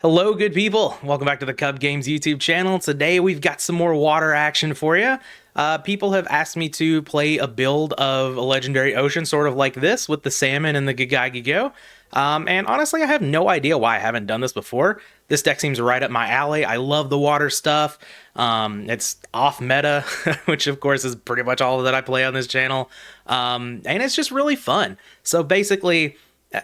Hello, good people. Welcome back to the Kuhb Games YouTube channel. Today we've got some more water action for you. People have asked me to play a build of a legendary ocean, sort of like this, with the salmon and the Go. And honestly, I have no idea why I haven't done this before. This deck seems right up my alley. I love the water stuff. It's off meta, which of course is pretty much all that I play on this channel. And it's just really fun. So basically,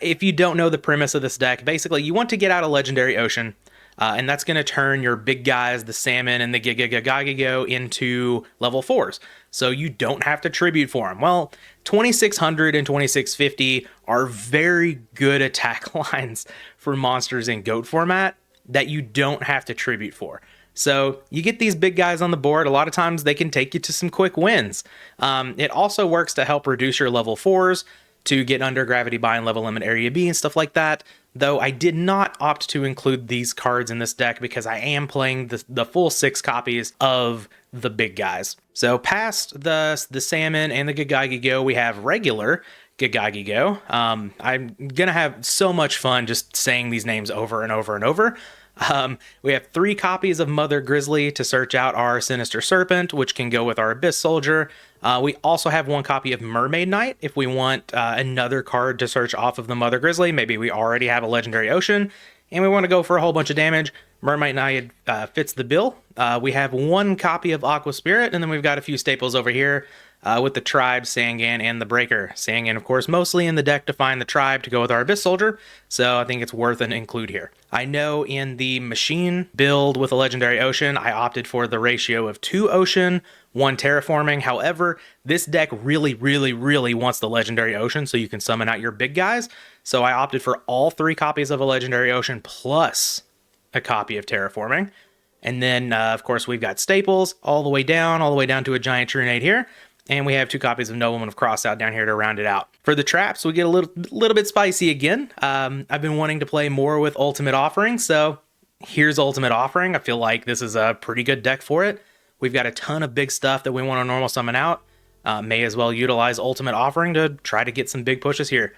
if you don't know the premise of this deck, basically you want to get out a legendary ocean, and that's going to turn your big guys, the salmon and the Go, into level 4s. So you don't have to tribute for them. Well, 2600 and 2650 are very good attack lines for monsters in GOAT format that you don't have to tribute for. So you get these big guys on the board. A lot of times they can take you to some quick wins. It also works to help reduce your level 4s, to get under gravity buy and level limit area B and stuff like that, though I did not opt to include these cards in this deck because I am playing the full 6 copies of the big guys. So past the salmon and the Go, we have regular Go. I'm gonna have so much fun just saying these names over and over and over. We have 3 copies of Mother Grizzly to search out our Sinister Serpent, which can go with our Abyss Soldier. We also have 1 copy of Mermaid Knight if we want another card to search off of the Mother Grizzly. Maybe we already have a Legendary Ocean and we want to go for a whole bunch of damage. Mermaid Knight fits the bill. We have 1 copy of Aqua Spirit, and then we've got a few staples over here with the Tribe, Sangan, and the Breaker. Sangan, of course, mostly in the deck to find the Tribe to go with our Abyss Soldier, so I think it's worth an include here. I know in the machine build with a Legendary Ocean, I opted for the ratio of 2 Ocean, 1 Terraforming. However, this deck really wants the Legendary Ocean so you can summon out your big guys, so I opted for all 3 copies of a Legendary Ocean plus a copy of Terraforming. And then, of course, we've got staples all the way down to a Giant Trunade here. And we have 2 copies of Nobleman of Crossout down here to round it out. For the traps, we get a little bit spicy again. I've been wanting to play more with Ultimate Offering, so here's Ultimate Offering. I feel like this is a pretty good deck for it. We've got a ton of big stuff that we want to normal summon out. May as well utilize Ultimate Offering to try to get some big pushes here.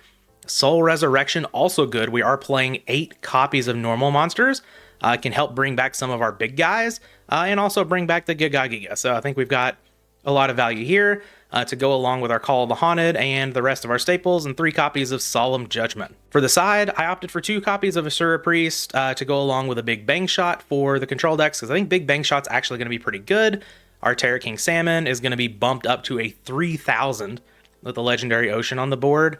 Soul Resurrection, also good. We are playing 8 copies of normal monsters. Can help bring back some of our big guys, and also bring back the Giga. So I think we've got a lot of value here to go along with our Call of the Haunted and the rest of our staples, and 3 copies of Solemn Judgment. For the side, I opted for 2 copies of Asura Priest to go along with a Big Bang Shot for the control decks, because I think Big Bang Shot's actually going to be pretty good. Our Terra King Salmon is going to be bumped up to a 3000 with the Legendary Ocean on the board.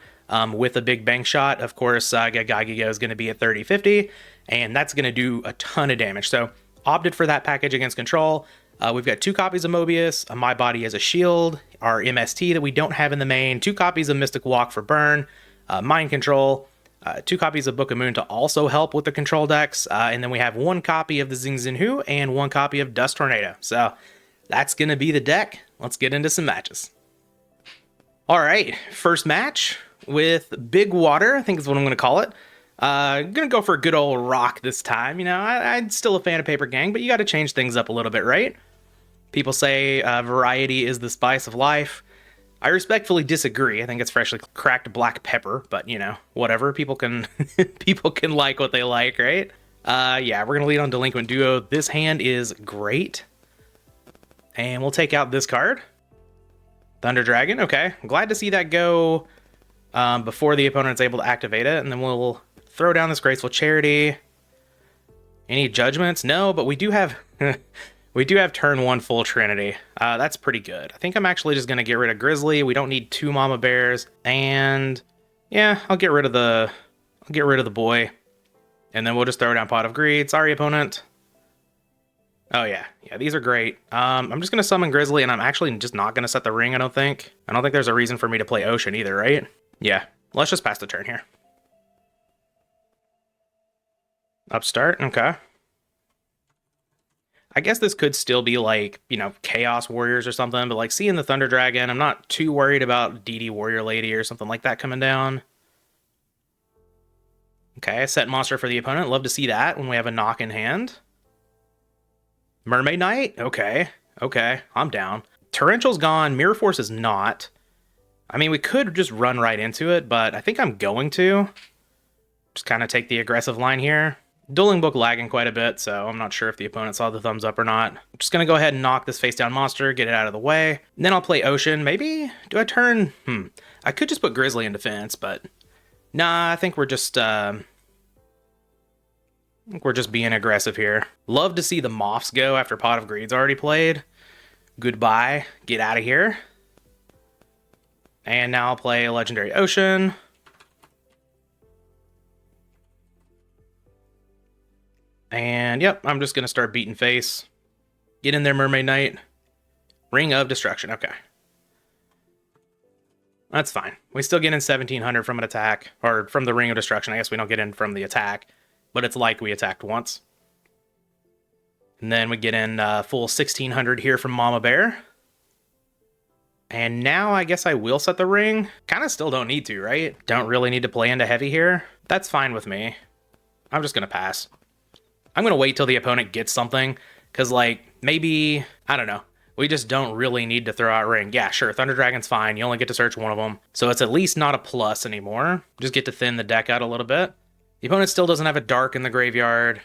With a Big Bang Shot, of course, Giga is going to be at 3050, and that's going to do a ton of damage. So opted for that package against control. We've got 2 copies of Mobius, My Body as a Shield, our MST that we don't have in the main, 2 copies of Mystic Walk for burn, Mind Control, 2 copies of Book of Moon to also help with the control decks, and then we have 1 copy of the Zing Zinhu and 1 copy of Dust Tornado. So that's going to be the deck. Let's get into some matches. All right, first match with Big Water, I think is what I'm going to call it. I'm going to go for a good old rock this time. You know, I'm still a fan of Paper Gang, but you got to change things up a little bit, right? People say variety is the spice of life. I respectfully disagree. I think it's freshly cracked black pepper, but you know, whatever. People can people can like what they like, right? Yeah, we're gonna lead on Delinquent Duo. This hand is great, and we'll take out this card, Thunder Dragon. Okay, glad to see that go before the opponent's able to activate it, and then we'll throw down this Graceful Charity. Any judgments? No, but we do have we do have turn 1 full Trinity. That's pretty good. I think I'm actually just gonna get rid of Grizzly. We don't need 2 Mama Bears, and yeah, I'll get rid of the boy, and then we'll just throw down Pot of Greed. Sorry, opponent. Oh yeah, these are great. I'm just gonna summon Grizzly, and I'm actually just not gonna set the ring. I don't think there's a reason for me to play Ocean either, right? Yeah, let's just pass the turn here. Upstart, okay. I guess this could still be like, you know, Chaos Warriors or something, but like seeing the Thunder Dragon, I'm not too worried about DD Warrior Lady or something like that coming down. Okay, set monster for the opponent. Love to see that when we have a knock in hand. Mermaid Knight? Okay, I'm down. Torrential's gone, Mirror Force is not. I mean, we could just run right into it, but I think I'm going to. Just kind of take the aggressive line here. Dueling Book lagging quite a bit, so I'm not sure if the opponent saw the thumbs up or not. I'm just gonna go ahead and knock this face down monster, get it out of the way. And then I'll play Ocean. Maybe? Do I turn? I could just put Grizzly in defense, but nah, I think we're just being aggressive here. Love to see the Moths go after Pot of Greed's already played. Goodbye. Get out of here. And now I'll play a Legendary Ocean. And yep, I'm just going to start beating face. Get in there, Mermaid Knight. Ring of Destruction. Okay. That's fine. We still get in 1700 from an attack. Or from the Ring of Destruction. I guess we don't get in from the attack. But it's like we attacked once. And then we get in full 1600 here from Mama Bear. And now I guess I will set the ring. Kind of still don't need to, right? Don't really need to play into heavy here. That's fine with me. I'm just going to pass. I'm going to wait till the opponent gets something. Because, like, maybe, I don't know. We just don't really need to throw out ring. Yeah, sure, Thunder Dragon's fine. You only get to search one of them. So it's at least not a plus anymore. Just get to thin the deck out a little bit. The opponent still doesn't have a dark in the graveyard.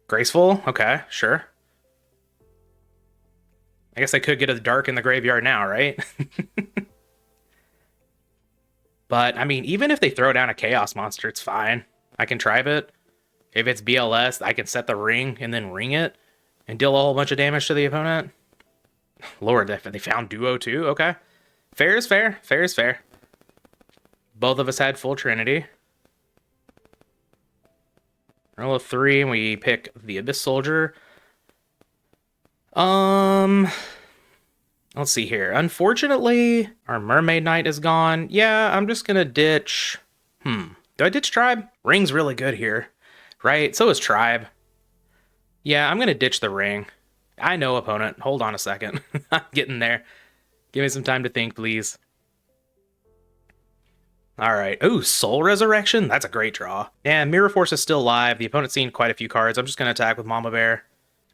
Graceful? Okay, sure. I guess I could get a dark in the graveyard now, right? But, I mean, even if they throw down a Chaos Monster, it's fine. I can tribe it. If it's BLS, I can set the ring and then ring it and deal a whole bunch of damage to the opponent. Lord, they found Duo too? Okay. Fair is fair. Fair is fair. Both of us had full Trinity. Roll of 3, and we pick the Abyss Soldier. Let's see here. Unfortunately, our Mermaid Knight is gone. Yeah, I'm just gonna ditch... Do I ditch Tribe? Ring's really good here, right? So is Tribe. Yeah, I'm gonna ditch the ring. I know, opponent. Hold on a second. I'm getting there. Give me some time to think, please. Alright. Ooh, Soul Resurrection? That's a great draw. Yeah, Mirror Force is still alive. The opponent's seen quite a few cards. I'm just gonna attack with Mama Bear.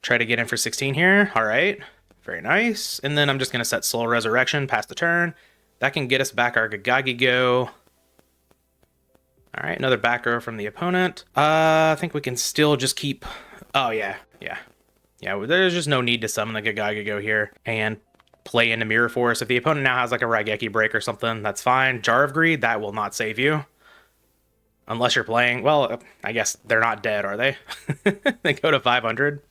Try to get in for 16 here. Alright. Very nice. And then I'm just gonna set Soul Resurrection past the turn. That can get us back our Gagagigo. Alright, another back row from the opponent. I think we can still just keep... Oh, yeah. Yeah, there's just no need to summon the Gagagigo here and play into Mirror Force. If the opponent now has like a Raigeki break or something, that's fine. Jar of Greed, that will not save you. Unless you're playing... Well, I guess they're not dead, are they? They go to 500.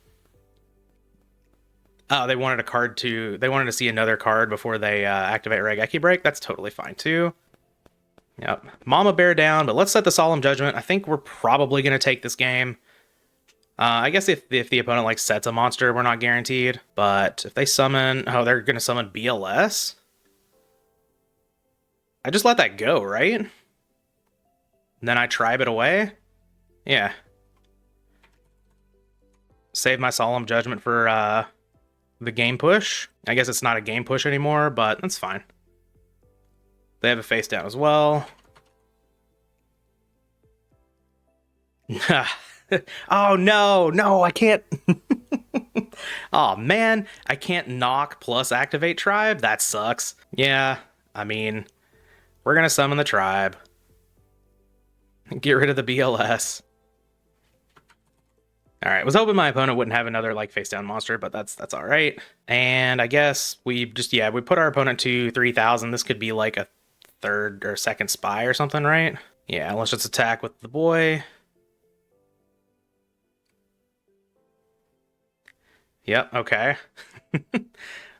Oh, they wanted a card to... They wanted to see another card before they activate Raigeki break. That's totally fine, too. Yep. Mama Bear down, but let's set the Solemn Judgment. I think we're probably going to take this game. I guess if the opponent like sets a monster, we're not guaranteed. But if they summon... Oh, they're going to summon BLS? I just let that go, right? And then I tribe it away? Yeah. Save my Solemn Judgment for the game push. I guess it's not a game push anymore, but that's fine. They have a face down as well. Oh, no, I can't. Oh, man, I can't knock plus activate Tribe? That sucks. Yeah, I mean, we're going to summon the Tribe. Get rid of the BLS. All right, was hoping my opponent wouldn't have another like face down monster, but that's all right. And I guess we just, yeah, we put our opponent to 3,000. This could be like a third or second spy or something, right? Yeah, let's just attack with the boy. Yep, okay.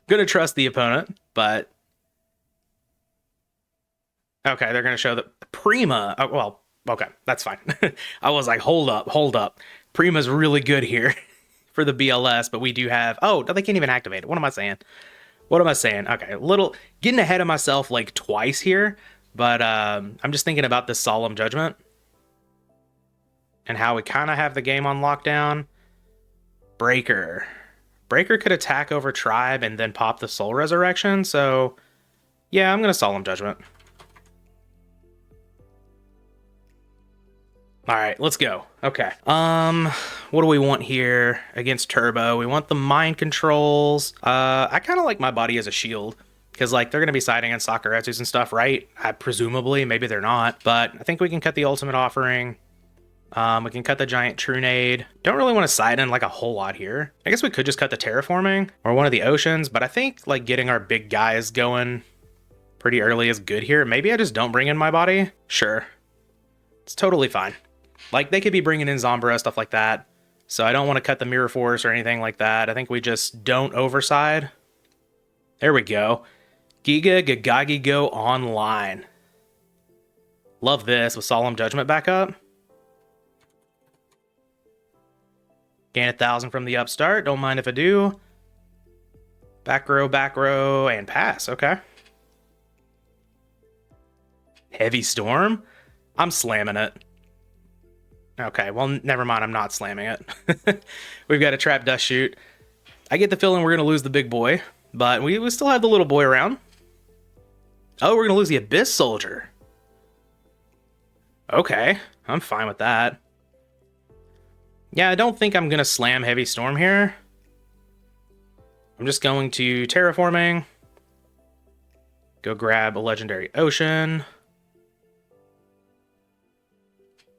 Gonna trust the opponent, but... Okay, they're gonna show that Prima... Oh, well, okay, that's fine. I was like, hold up. Prima's really good here for the BLS, but we do have... Oh, they can't even activate it. What am I saying? Okay, getting ahead of myself like twice here, but I'm just thinking about this Solemn Judgment and how we kind of have the game on lockdown. Breaker could attack over Tribe and then pop the Soul Resurrection, so yeah, I'm gonna Solemn Judgment. All right, let's go. Okay. What do we want here against Turbo? We want the mind controls. I kind of like my body as a shield. Because, like, they're going to be siding on Sakuretsus and stuff, right? Presumably, maybe they're not. But I think we can cut the Ultimate Offering. We can cut the Giant Trunade. Don't really want to side in, like, a whole lot here. I guess we could just cut the Terraforming or one of the Oceans. But I think, like, getting our big guys going pretty early is good here. Maybe I just don't bring in my body. Sure. It's totally fine. Like, they could be bringing in Zombra, stuff like that. So I don't want to cut the Mirror Force or anything like that. I think we just don't overside. There we go. Giga Gagagi Go online. Love this with Solemn Judgment back up. Gain 1,000 from the upstart. Don't mind if I do. Back row, and pass. Okay. Heavy Storm? I'm slamming it. Okay, well, never mind. I'm not slamming it. We've got a Trap Dust Shoot. I get the feeling we're going to lose the big boy, but we still have the little boy around. Oh, we're going to lose the Abyss Soldier. Okay, I'm fine with that. Yeah, I don't think I'm going to slam Heavy Storm here. I'm just going to Terraforming. Go grab a Legendary Ocean.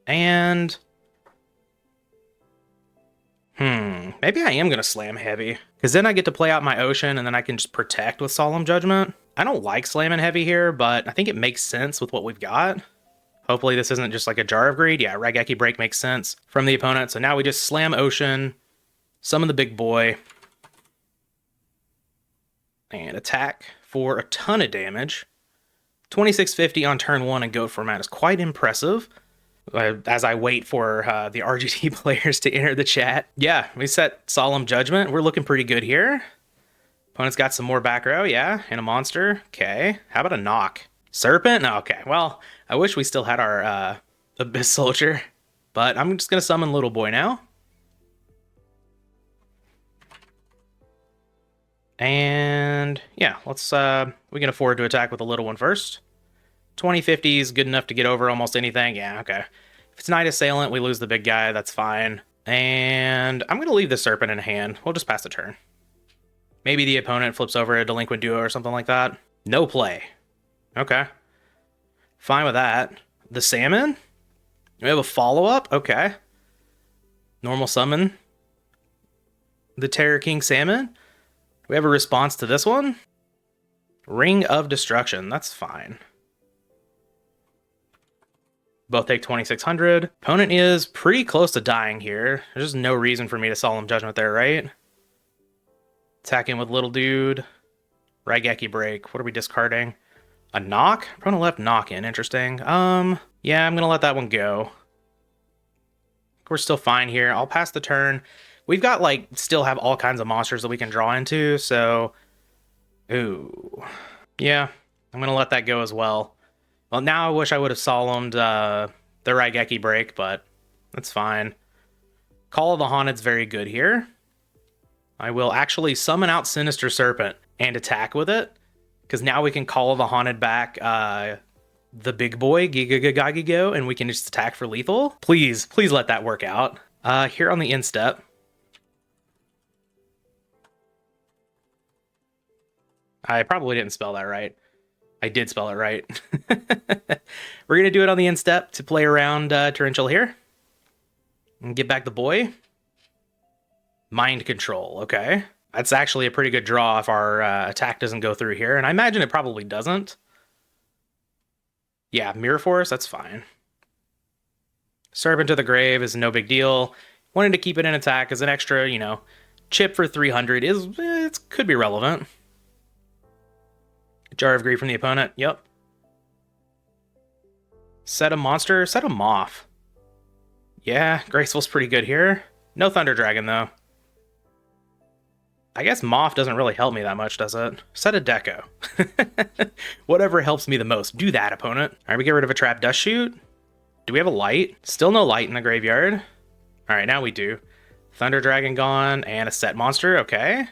And... maybe I am going to slam Heavy. Because then I get to play out my Ocean, and then I can just protect with Solemn Judgment. I don't like slamming Heavy here, but I think it makes sense with what we've got. Hopefully this isn't just like a Jar of Greed. Yeah, Raigeki Break makes sense from the opponent. So now we just slam Ocean, summon the big boy, and attack for a ton of damage. 2650 on turn 1 in GOAT format is quite impressive. As I wait for the RGT players to enter the chat. Yeah, we set Solemn Judgment. We're looking pretty good here. Opponent's got some more back row, yeah, and a monster. Okay, how about a knock? Serpent? No, okay, well, I wish we still had our Abyss Soldier, but I'm just going to summon Little Boy now. And yeah, let's, we can afford to attack with the little one first. 2050 is good enough to get over almost anything. Yeah, okay. If it's Night Assailant, we lose the big guy. That's fine. And I'm going to leave the Serpent in hand. We'll just pass the turn. Maybe the opponent flips over a Delinquent Duo or something like that. No play. Okay. Fine with that. The Salmon? We have a follow-up? Okay. Normal summon. The Terror King Salmon? We have a response to this one? Ring of Destruction. That's fine. Both take 2600. Opponent is pretty close to dying here. There's just no reason for me to Solemn Judgment there, right? Attacking with Little Dude. Raigeki Break. What are we discarding? A Knock? Opponent left Knock in. Interesting. Yeah, I'm going to let that one go. We're still fine here. I'll pass the turn. We've got, like, still have all kinds of monsters that we can draw into, so... Ooh. Yeah, I'm going to let that go as well. Well, now I wish I would have solemned the Raigeki Break, but that's fine. Call of the Haunted's very good here. I will actually summon out Sinister Serpent and attack with it, because now we can Call of the Haunted back the big boy, Giga Gagagi Go, and we can just attack for lethal. Please, please let that work out. Here on the instep. I probably didn't spell that right. I did spell it right. We're going to do it on the instep to play around Torrential here. And get back the boy. Mind Control, okay. That's actually a pretty good draw if our attack doesn't go through here. And I imagine it probably doesn't. Yeah, Mirror Force, that's fine. Serpent to the Grave is no big deal. Wanted to keep it in attack as an extra, you know, chip for 300 is, it could be relevant. Jar of Greed from the opponent. Yep. Set a monster. Set a Moth. Yeah, Graceful's pretty good here. No Thunder Dragon, though. I guess Moth doesn't really help me that much, does it? Set a Deco. Whatever helps me the most. Do that, opponent. All right, we get rid of a Trap Dust Shoot. Do we have a Light? Still no Light in the graveyard. All right, now we do. Thunder Dragon gone and a set monster. Okay.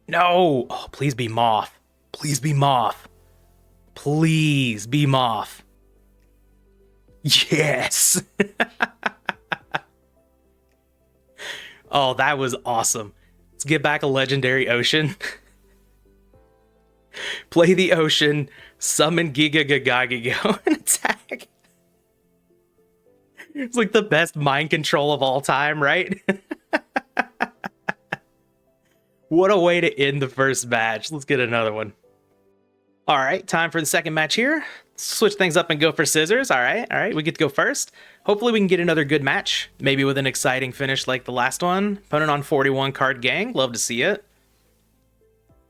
No. Oh, please be Moth. Please be Moth. Please be Moth. Yes. Oh, that was awesome. Let's get back a Legendary Ocean. Play the ocean, summon Giga Gagagigo, and attack. It's like the best mind control of all time, right? What a way to end the first match. Let's get another one. All right, time for the second match here. Switch things up and go for scissors. All right, we get to go first. Hopefully we can get another good match, maybe with an exciting finish like the last one. Opponent on 41 card gang, love to see it.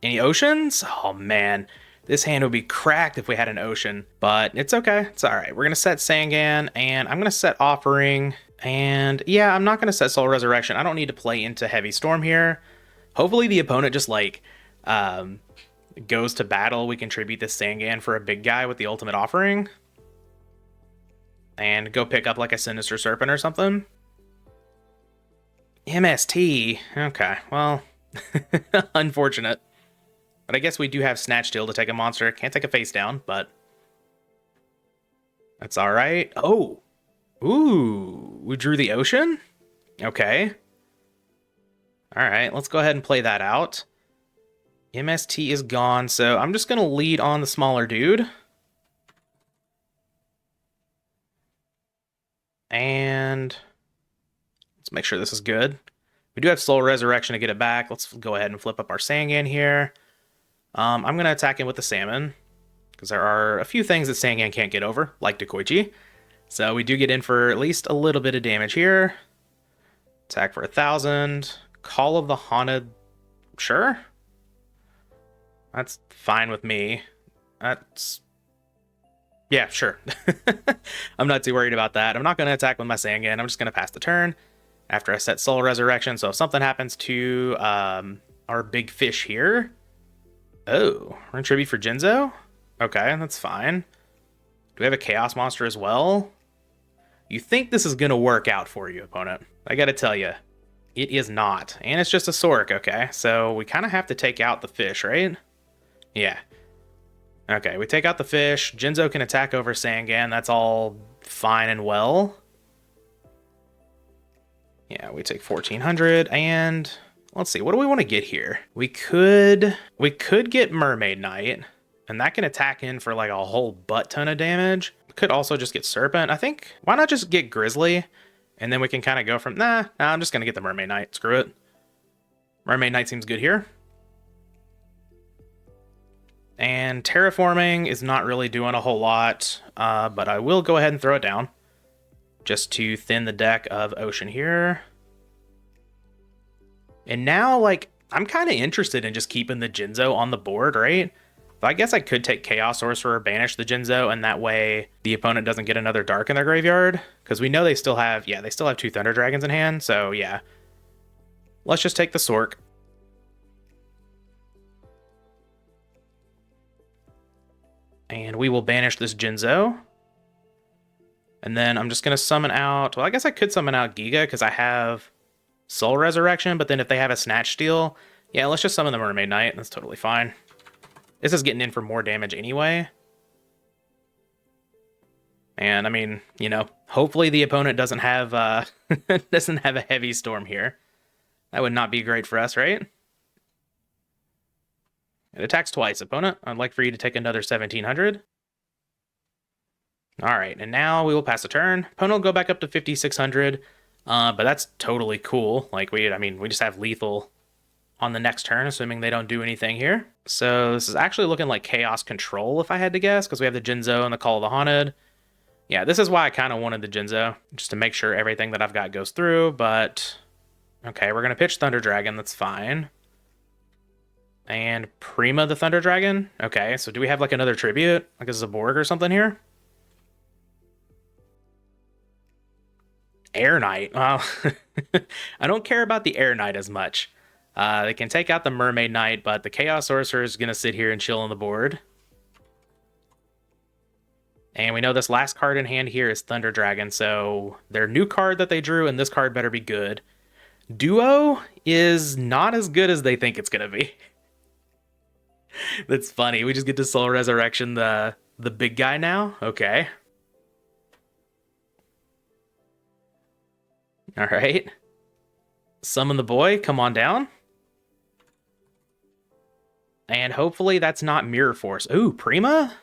Any oceans? Oh man, this hand would be cracked if we had an ocean, but it's okay, it's all right. We're gonna set Sangan, and I'm gonna set Offering, and yeah, I'm not gonna set Soul Resurrection. I don't need to play into Heavy Storm here. Hopefully the opponent just like, goes to battle. We contribute this Sangan for a big guy with the ultimate Offering. And go pick up like a Sinister Serpent or something. MST. Okay, well, unfortunate. But I guess we do have Snatch Steel to take a monster. Can't take a face down, but that's all right. Oh, ooh, we drew the ocean? Okay. All right, let's go ahead and play that out. MST is gone, so I'm just going to lead on the smaller dude. And let's make sure this is good. We do have Soul Resurrection to get it back. Let's go ahead and flip up our Sangan here. I'm going to attack him with the Salmon, because there are a few things that Sangan can't get over, like Dekoichi. So we do get in for at least a little bit of damage here. Attack for 1,000. Call of the Haunted. Sure. That's fine with me. That's... yeah, sure. I'm not too worried about that. I'm not going to attack with my Sangan. I'm just going to pass the turn after I set Soul Resurrection. So if something happens to our big fish here... oh, we're going to tribute for Jinzo? Okay, that's fine. Do we have a Chaos Monster as well? You think this is going to work out for you, opponent. I got to tell you, it is not. And it's just a Sork, okay? So we kind of have to take out the fish, right? Yeah. Okay, we take out the fish. Jinzo can attack over Sangan. That's all fine and well. Yeah, we take 1,400, and let's see, what do we want to get here? We could get Mermaid Knight, and that can attack in for like a whole butt ton of damage. Could also just get Serpent. I think, why not just get Grizzly? And then we can kind of go from, nah, I'm just going to get the Mermaid Knight. Screw it. Mermaid Knight seems good here. And Terraforming is not really doing a whole lot, but I will go ahead and throw it down just to thin the deck of Ocean here. And now, like, I'm kind of interested in just keeping the Jinzo on the board, right? But I guess I could take Chaos Sorcerer, banish the Jinzo, and that way the opponent doesn't get another Dark in their graveyard. Because we know they still have, yeah, they still have 2 Thunder Dragons in hand, so yeah. Let's just take the Sork. And we will banish this Jinzo. And then I'm just going to summon out... well, I guess I could summon out Giga because I have Soul Resurrection. But then if they have a Snatch Steal... yeah, let's just summon the Mermaid Knight. That's totally fine. This is getting in for more damage anyway. And, I mean, you know, hopefully the opponent doesn't have, doesn't have a Heavy Storm here. That would not be great for us, right? It attacks twice, opponent. I'd like for you to take another 1,700. All right, and now we will pass a turn. Opponent will go back up to 5,600, but that's totally cool. Like, we just have lethal on the next turn, assuming they don't do anything here. So this is actually looking like Chaos Control, if I had to guess, because we have the Jinzo and the Call of the Haunted. Yeah, this is why I kind of wanted the Jinzo, just to make sure everything that I've got goes through, but... okay, we're going to pitch Thunder Dragon, that's fine. And Prima the Thunder Dragon? Okay, so do we have like another tribute? Like a Zaborg or something here? Air Knight. Well, I don't care about the Air Knight as much. They can take out the Mermaid Knight, but the Chaos Sorcerer is going to sit here and chill on the board. And we know this last card in hand here is Thunder Dragon, so their new card that they drew and this card better be good. Duo is not as good as they think it's going to be. That's funny. We just get to Soul Resurrection the big guy now? Okay. Alright. Summon the boy. Come on down. And hopefully that's not Mirror Force. Ooh, Prima?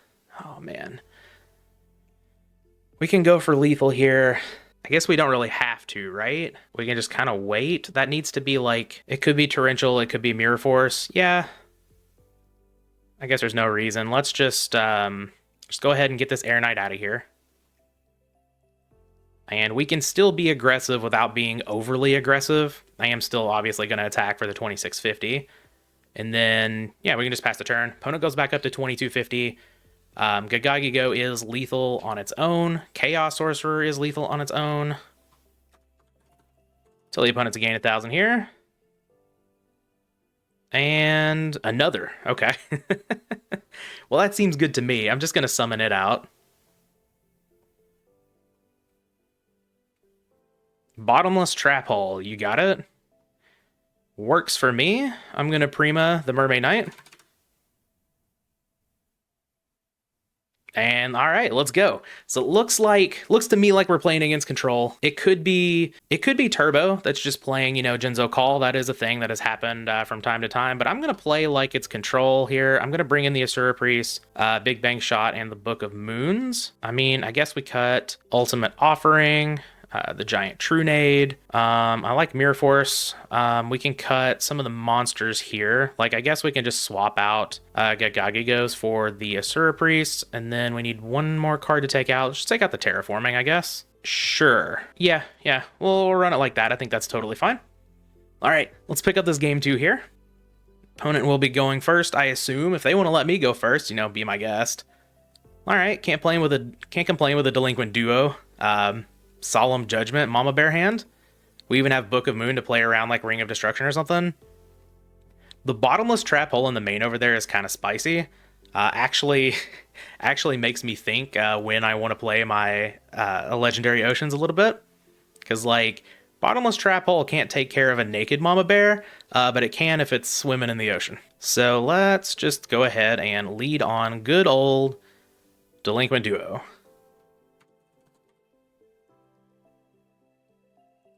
Oh, man. We can go for lethal here. I guess we don't really have to, right? We can just kind of wait. That needs to be like, it could be Torrential, it could be Mirror Force. Yeah. I guess there's no reason. Let's just go ahead and get this Air Knight out of here. And we can still be aggressive without being overly aggressive. I am still obviously going to attack for the 2650. And then, yeah, we can just pass the turn. Opponent goes back up to 2250. Gagagigo is lethal on its own. Chaos Sorcerer is lethal on its own. Tell the opponent to gain 1,000 here. And another. Okay. Well, that seems good to me. I'm just going to summon it out. Bottomless Trap Hole. You got it? Works for me. I'm going to Prima the Mermaid Knight. And all right, let's go. So it looks to me like we're playing against control. It could be Turbo that's just playing, you know, Jinzo Call. That is a thing that has happened from time to time, but I'm going to play like it's control here. I'm going to bring in the Asura Priest, Big Bang Shot, and the Book of Moons. I mean, I guess we cut Ultimate Offering, the Giant Trunade. I like Mirror Force. We can cut some of the monsters here. Like, I guess we can just swap out Gagagigos for the Asura Priest, and then we need one more card to take out. Let's just take out the Terraforming, I guess. Sure. Yeah. We'll run it like that. I think that's totally fine. All right, let's pick up this game 2 here. Opponent will be going first, I assume. If they want to let me go first, you know, be my guest. All right, can't complain with a delinquent duo. Solemn Judgment, Mama Bear hand. We even have Book of Moon to play around like Ring of Destruction or something. The Bottomless Trap Hole in the main over there is kind of spicy. Actually makes me think when I want to play my Legendary Oceans a little bit. Because, like, Bottomless Trap Hole can't take care of a naked Mama Bear, but it can if it's swimming in the ocean. So let's just go ahead and lead on good old Delinquent Duo.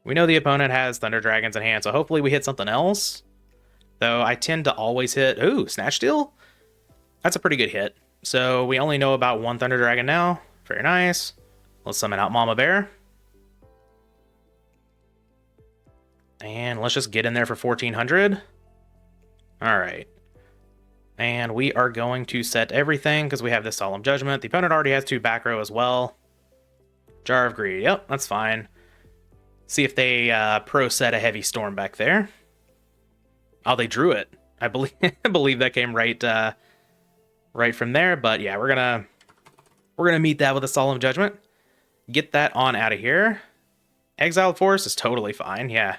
We know the opponent has Thunder Dragons in hand, so hopefully we hit something else. Though I tend to always hit... Ooh, Snatch Steal? That's a pretty good hit. So we only know about one Thunder Dragon now. Very nice. Let's summon out Mama Bear. And let's just get in there for 1,400. Alright. And we are going to set everything because we have this Solemn Judgment. The opponent already has 2 back row as well. Jar of Greed. Yep, that's fine. See if they pro set a Heavy Storm back there. Oh, they drew it. I believe that came right from there. But yeah, we're gonna meet that with a Solemn Judgment. Get that on out of here. Exiled Force is totally fine. Yeah,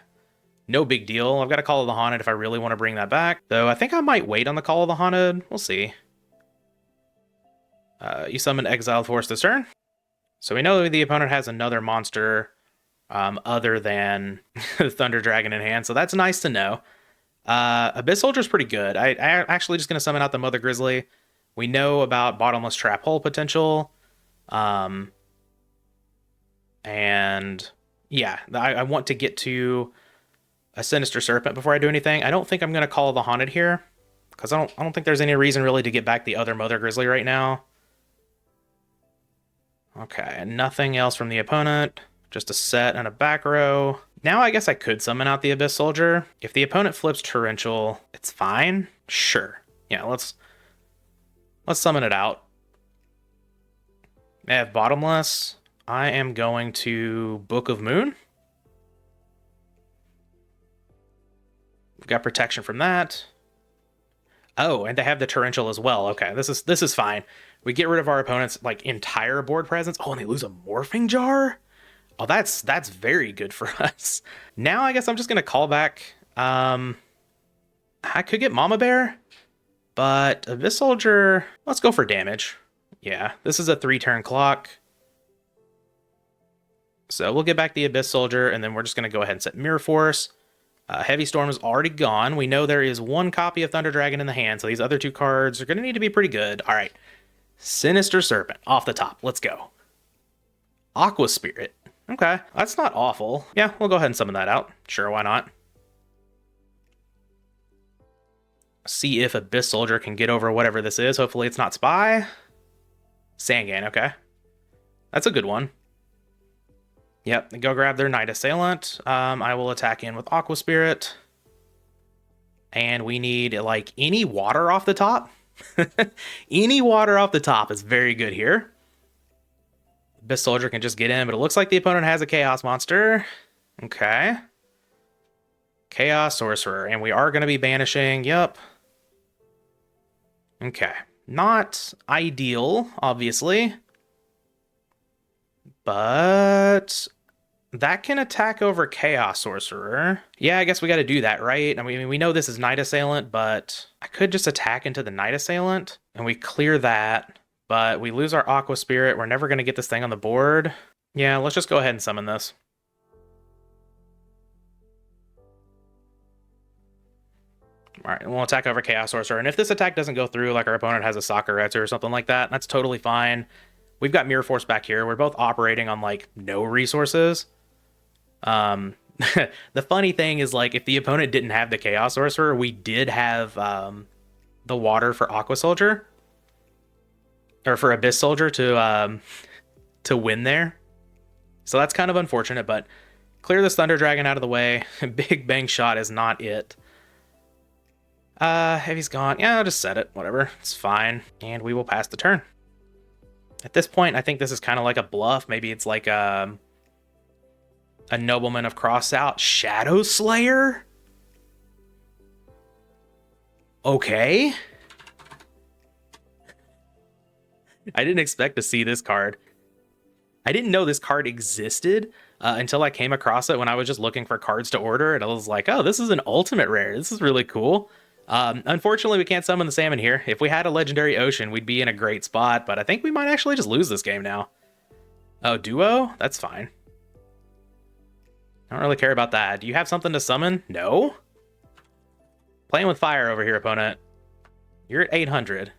no big deal. I've got a Call of the Haunted if I really want to bring that back. Though I think I might wait on the Call of the Haunted. We'll see. You summon Exiled Force this turn. So we know the opponent has another monster other than the Thunder Dragon in hand, so that's nice to know. Abyss Soldier's pretty good. I actually just going to summon out the Mother Grizzly. We know about Bottomless Trap Hole potential. And yeah, I want to get to a Sinister Serpent before I do anything. I don't think I'm going to Call the Haunted here, because I don't think there's any reason really to get back the other Mother Grizzly right now. Okay, nothing else from the opponent. Just a set and a back row. Now I guess I could summon out the Abyss Soldier. If the opponent flips Torrential, it's fine. Sure. Yeah, let's summon it out. They have Bottomless. I am going to Book of Moon. We've got protection from that. Oh, and they have the Torrential as well. Okay, this is fine. We get rid of our opponent's like entire board presence. Oh, and they lose a Morphing Jar? Oh, that's very good for us. Now I guess I'm just gonna call back. I could get Mama Bear, but Abyss Soldier. Let's go for damage. Yeah, this is a 3-turn clock. So we'll get back the Abyss Soldier, and then we're just gonna go ahead and set Mirror Force. Heavy Storm is already gone. We know there is 1 copy of Thunder Dragon in the hand, so these other 2 cards are gonna need to be pretty good. All right, Sinister Serpent off the top. Let's go. Aqua Spirit. Okay, that's not awful. Yeah, we'll go ahead and summon that out. Sure, why not? see if Abyss Soldier can get over whatever this is. Hopefully it's not Spy. Sangan, okay. That's a good one. Yep, go grab their Knight Assailant. I will attack in with Aqua Spirit. And we need, like, any water off the top. Any water off the top is very good here. Abyss Soldier can just get in, but it looks like the opponent has a Chaos Monster. Okay. Chaos Sorcerer, and we are going to be banishing, yep. Okay. Not ideal, obviously. But that can attack over Chaos Sorcerer. Yeah, I guess we got to do that, right? I mean, we know this is Knight Assailant, but I could just attack into the Knight Assailant, and we clear that, but we lose our Aqua Spirit. We're never going to get this thing on the board. Yeah, let's just go ahead and summon this. All right, and we'll attack over Chaos Sorcerer, and if this attack doesn't go through, like our opponent has a Sakuretsu or something like that, that's totally fine. We've got Mirror Force back here. We're both operating on, like, no resources. The funny thing is, like, if the opponent didn't have the Chaos Sorcerer, we did have the water for Aqua Soldier. Or for Abyss Soldier to win there. So that's kind of unfortunate, but clear this Thunder Dragon out of the way. Big Bang Shot is not it. Heavy's gone. Yeah, I'll just set it. Whatever. It's fine. And we will pass the turn. At this point, I think this is kind of like a bluff. Maybe it's like a Nobleman of Crossout. Shadow Slayer? Okay. I didn't expect to see this card. I didn't know this card existed until I came across it when I was just looking for cards to order. And I was like, oh, this is an ultimate rare. This is really cool. Unfortunately, we can't summon the salmon here. If we had a legendary ocean, we'd be in a great spot, but I think we might actually just lose this game now. Oh, duo? That's fine. I don't really care about that. Do you have something to summon? No? Playing with fire over here, opponent. You're at 800.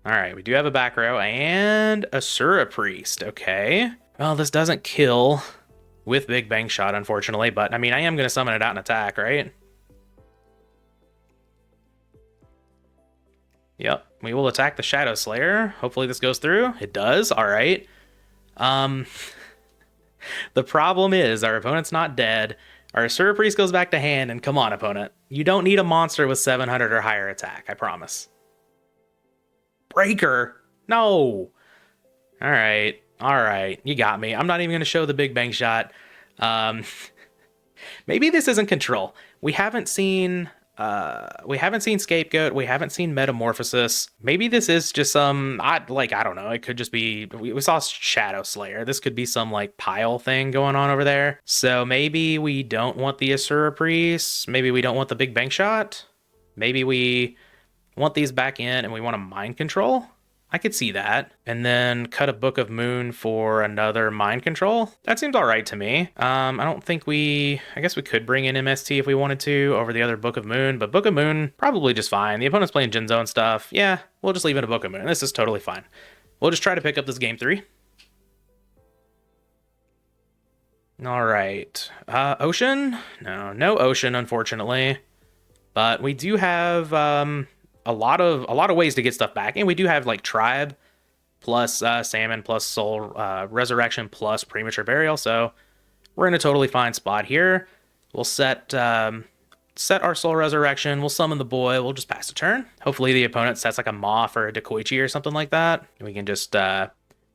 Alright, we do have a back row and Asura Priest. Okay. Well, this doesn't kill with Big Bang Shot, unfortunately, but I mean, I am going to summon it out and attack, right? Yep, we will attack the Shadow Slayer. Hopefully this goes through. It does. All right. The problem is our opponent's not dead. Our Asura Priest goes back to hand, and come on, opponent. You don't need a monster with 700 or higher attack, I promise. Breaker? No. All right. All right. You got me. I'm not even going to show the Big Bang Shot. Maybe this isn't control. We haven't seen Scapegoat. We haven't seen Metamorphosis. Maybe this is just some, I don't know. It could just be, we saw Shadow Slayer. This could be some like pile thing going on over there. So maybe we don't want the Asura Priest. Maybe we don't want the Big Bang Shot. Maybe we want these back in and we want to mind control. I could see that. And then cut a Book of Moon for another mind control. That seems all right to me. I don't think I guess we could bring in MST if we wanted to over the other Book of Moon, but Book of Moon, probably just fine. The opponent's playing Jinzo and stuff. Yeah, we'll just leave it a Book of Moon. This is totally fine. We'll just try to pick up this game 3. All right. Ocean? No Ocean, unfortunately. But we do have a lot of ways to get stuff back, and we do have like Tribe plus Salmon plus Soul Resurrection plus Premature Burial, so we're in a totally fine spot here. We'll set our Soul Resurrection, we'll summon the boy, we'll just pass the turn. Hopefully the opponent sets like a Moth or a Dekoichi or something like that, and we can just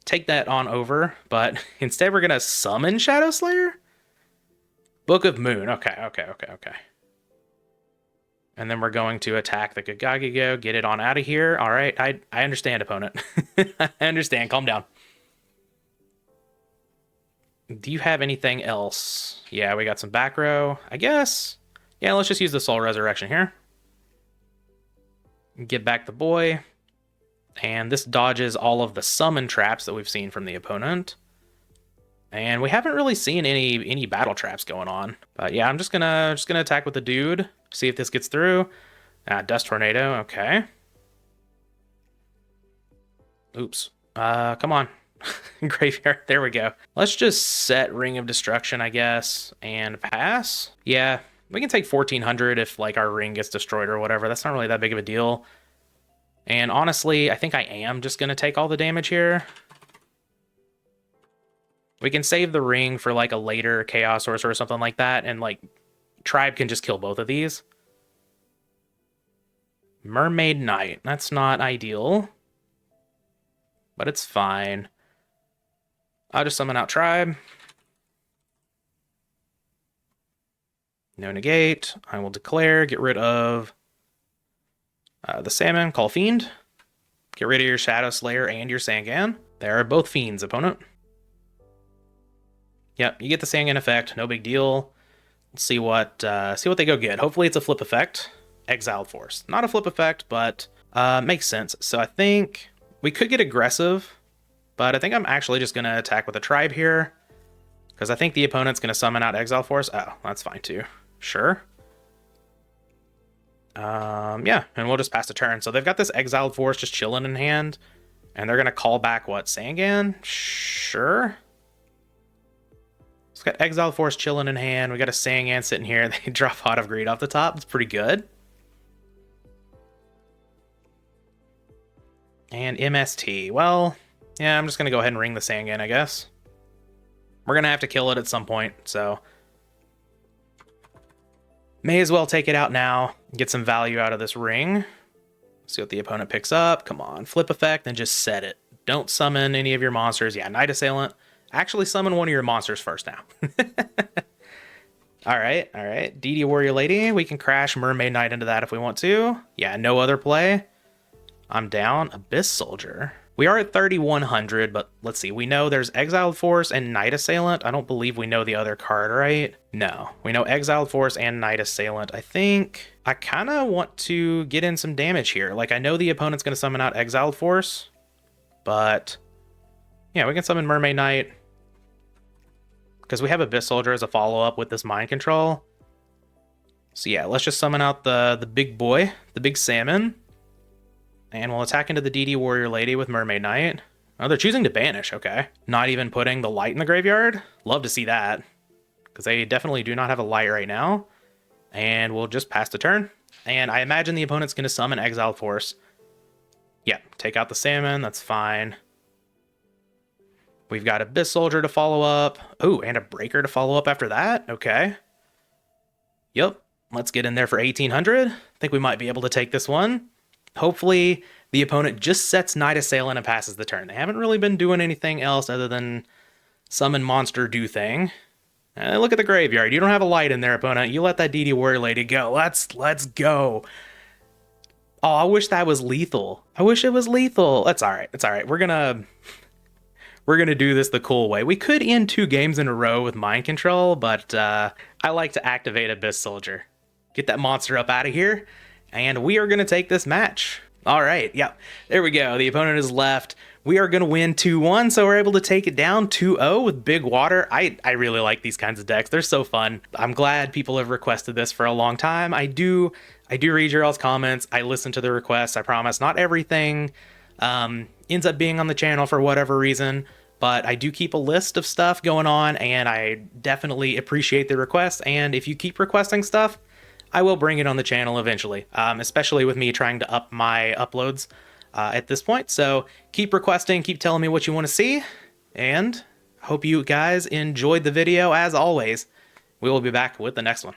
take that on over, but instead we're gonna summon Shadow Slayer? Book of Moon. Okay. And then we're going to attack the Kagagigo, get it on out of here. All right, I understand, opponent. I understand. Calm down. Do you have anything else? Yeah, we got some back row, I guess. Yeah, let's just use the Soul Resurrection here. Get back the boy. And this dodges all of the summon traps that we've seen from the opponent. And we haven't really seen any battle traps going on. But yeah, I'm just gonna attack with the dude. See if this gets through. Dust Tornado, okay. Oops. Come on. Graveyard, there we go. Let's just set Ring of Destruction, I guess, and pass. Yeah, We can take 1400 if like our ring gets destroyed or whatever. That's not really that big of a deal. And honestly, I think I am just going to take all the damage here. We can save the ring for like a later Chaos Sorcerer or something like that. And like Tribe can just kill both of these. Mermaid Knight. That's not ideal. But it's fine. I'll just summon out Tribe. No negate. I will declare. Get rid of the Salmon. Call Fiend. Get rid of your Shadow Slayer and your Sangan. They are both Fiends, opponent. Yep, you get the Sangan effect. No big deal. Let's see what they go get. Hopefully it's a flip effect. Exiled Force. Not a flip effect, but makes sense. So I think we could get aggressive, but I think I'm actually just going to attack with a Tribe here, because I think the opponent's going to summon out Exile Force. Oh, that's fine too. Sure. Yeah, and we'll just pass the turn. So they've got this Exiled Force just chilling in hand, and they're going to call back what? Sangan? Sure. It's got Exiled Force chilling in hand. We got a Sangan sitting here. They drop Pot of Greed off the top. It's pretty good. And MST. Well, yeah, I'm just going to go ahead and ring the Sangan, I guess. We're going to have to kill it at some point, so may as well take it out now, get some value out of this ring. See what the opponent picks up. Come on, flip effect, and just set it. Don't summon any of your monsters. Yeah, Night Assailant. Actually summon one of your monsters first now. All right. DD Warrior Lady. We can crash Mermaid Knight into that if we want to. Yeah, no other play. I'm down. Abyss Soldier. We are at 3,100, but let's see. We know there's Exiled Force and Night Assailant. I don't believe we know the other card, right? No. We know Exiled Force and Night Assailant. I think I kind of want to get in some damage here. Like, I know the opponent's going to summon out Exiled Force, but yeah, we can summon Mermaid Knight because we have Abyss Soldier as a follow-up with this Mind Control. So yeah, let's just summon out the big boy, the big salmon. And we'll attack into the DD Warrior Lady with Mermaid Knight. Oh, they're choosing to banish, okay. Not even putting the light in the graveyard. Love to see that, because they definitely do not have a light right now. And we'll just pass the turn. And I imagine the opponent's going to summon Exiled Force. Yeah, take out the salmon, that's fine. We've got Abyss Soldier to follow up. Oh, and a Breaker to follow up after that, okay. Yep, let's get in there for 1,800. I think we might be able to take this one. Hopefully, the opponent just sets Night Assailant and passes the turn. They haven't really been doing anything else other than summon monster do thing. Look at the graveyard. You don't have a light in there, opponent. You let that DD Warrior Lady go. Let's go. Oh, I wish that was lethal. I wish it was lethal. That's all right. It's all right. We're gonna do this the cool way. We could end 2 games in a row with Mind Control, but I like to activate Abyss Soldier. Get that monster up out of here. And we are going to take this match. All right, yep, there we go. The opponent is left. We are going to win 2-1, so we're able to take it down 2-0 with Big Water. I really like these kinds of decks. They're so fun. I'm glad people have requested this for a long time. I do read your all's comments. I listen to the requests, I promise. Not everything ends up being on the channel for whatever reason, but I do keep a list of stuff going on, and I definitely appreciate the requests. And if you keep requesting stuff, I will bring it on the channel eventually, especially with me trying to up my uploads at this point. So keep requesting, keep telling me what you want to see, and hope you guys enjoyed the video. As always, we will be back with the next one.